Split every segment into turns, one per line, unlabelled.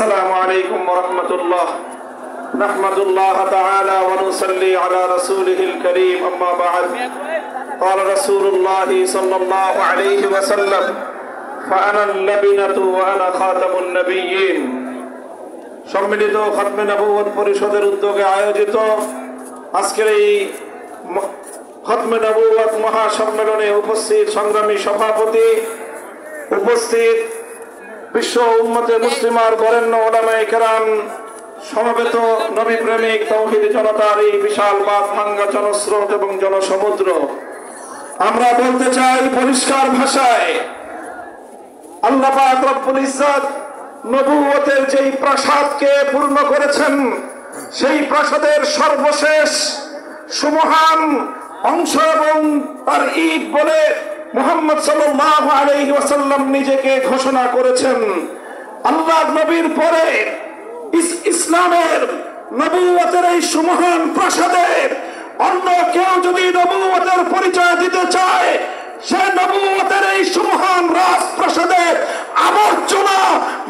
السلام عليكم ورحمة الله نحمد الله تعالى ونصلي على رسوله الكريم أما بعد قال رسول الله صلى الله عليه وسلم فأنا اللبنة وأنا خاتم النبيين সম্মিলিত খতমে নবুয়ত পরিষদের উদ্যোগে আয়োজিত আজকের এই খতমে নবুয়ত মহাসম্মেলনে উপস্থিত সংগ্রামী সভাপতি, উপস্থিত বিশ্ব উম্মতে মুসলিমার বরেণ্য উলামায়ে কেরাম, সমবেত নবী প্রেমিক তাওহীদ জনতার এই বিশাল বাঁধ ভাঙ্গা জনস্রোত এবং জনসমুদ্র, আমরা বলতে চাই পরিষ্কার ভাষায়, আল্লাহ পাক রব্বুল ইজ্জত নবুয়তের যেই প্রাসাদকে পূর্ণ করেছেন, সেই প্রাসাদের সর্বশেষ সুমহান অংশ এবং তার ঈদ বলে মুহাম্মদ সাল্লাল্লাহু আলাইহি ওয়াসাল্লাম নিজেকে ঘোষণা করেছেন। আল্লাহর নবীর পরে ইসলামের নবুয়তের এই সুমহান প্রাসাদে অন্য কেউ যদি নবুয়তের পরিচয় দিতে চায়, সে নবুয়তের এই সুমহান রাজপ্রাসাদের আবর্জনা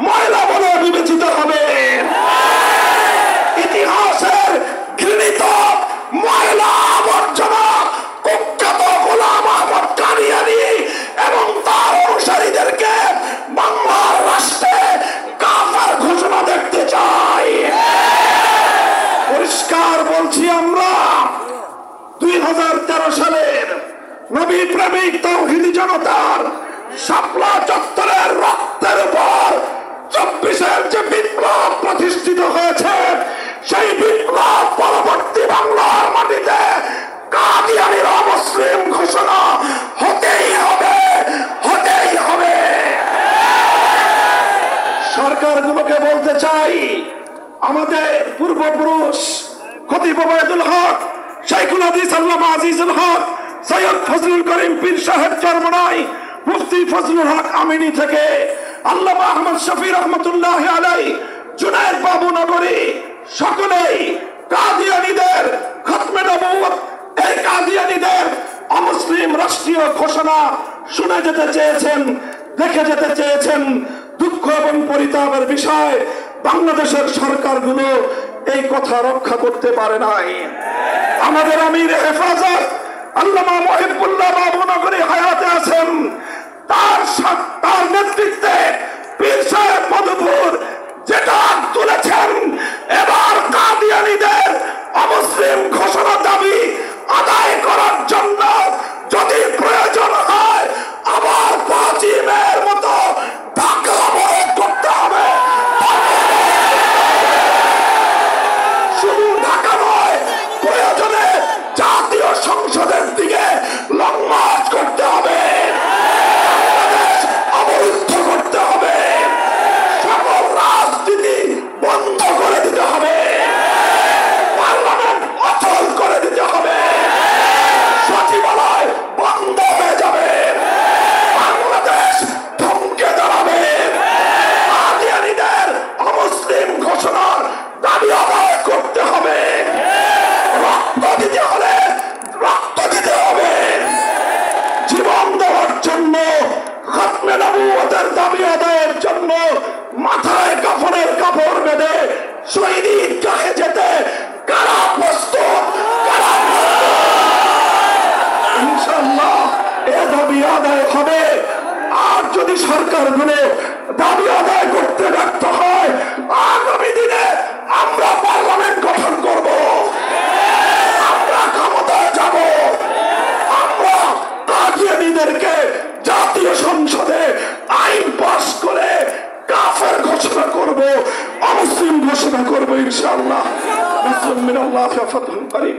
ময়লা বলে বিবেচিত হবে। ইতিহাসের ঘৃণিত ময়লা আবর্জনা কুখ্যাত গোলাম আহমদ কাদিয়ানী এবং তার অনুসারীদেরকে বাংলার রাষ্ট্রে কাফের ঘোষণা দেখতে চাই। পরিষ্কার বলছি, আমরা 2013 সালের নবী প্রেমিক তাওহীদি জনতার শাপলা চত্বরের রক্তের উপর 24-এর যে বিপ্লব প্রতিষ্ঠিত হয়েছে, সেই বিপ্লব পরবর্তী বাংলার মাটিতে কাদিয়ানীর অমুসলিম ঘোষণা হতেই হবে, হতেই হবে। সরকারগুলোকে বলতে চাই, আমাদের পূর্বপুরুষ খতিব ওবায়দুল হক, শাইখুল হাদিস আল্লামা আজিজুল হক, সৈয়দ ফজলুল করিম পীর সাহেব চরমনাই, মুফতি ফজলুল হক আমিনী থেকে আল্লামা আহমদ শফি রহমতুল্লাহ আলাইহি, জুনায়েদ বাবু নগরী, সকলেই কাদিয়ানীদের খতমে নবুয়ত, এই কাদিয়ানীদের অমুসলিম রাষ্ট্রীয় ঘোষণা শুনে যেতে চেয়েছেন, দেখে যেতে চেয়েছেন। দুঃখ এবং পরিতাপের বিষয়, বাংলাদেশের সরকারগুলো এই কথা রক্ষা করতে পারে নাই। আমাদের আমির হেফাজত আল্লামা মুহিবুল্লাহ বাবু নগরী হায়াতে আছেন, তার নেতৃত্বে পীর সাহেব মধুপুর যেটা তুলেছেন, এবার কাদিয়ানীদের অমুসলিম ঘোষণা দাবি আদায় করার জন্য যদি প্রয়োজন হয়, আবার 5 মের মতো ঢাকা অবরোধ করতে হবে। শুধু ঢাকা নয়, প্রয়োজনে জাতীয় সংসদের দিকে লং মার্চ করতে হবে, অবরুদ্ধ করতে হবে, সকল রাজনীতি বন্ধ করে দিতে হবে, পার্লামেন্ট অচল করে দিতে হবে, সচিবালয় বন্ধ হয়ে যাবে, বাংলাদেশ থমকে দাঁড়াবে। কাদিয়ানীদের অমুসলিম ঘোষণার দাবি আদায় করতে হবে, রক্ত দিতে হলে রক্ত দিতে হবে, জীবন দেওয়ার জন্য, খতমে নবুয়তের দাবি আদায়ের জন্য মাথায় কাফনের কাপড় বেঁধে শহীদ ঈদগাহে যেতে কারা প্রস্তুত? ইনশাআল্লাহ এ দাবি আদায় হবে। আর যদি সরকারগুলো দাবি আদায় করতে ব্যর্থ হয়, আগামী দিনে আমরা পার্লামেন্ট গঠন করব, আমরা ক্ষমতায় যাব, আমরা কাদিয়ানীদেরকে জাতীয় সংসদে আইন পাস করে কাফের ঘোষণা করব, অমুসলিম ঘোষণা করব ইনশাআল্লাহ। নাসরুম মিনাল্লাহি ওয়া ফাতহুন করিম।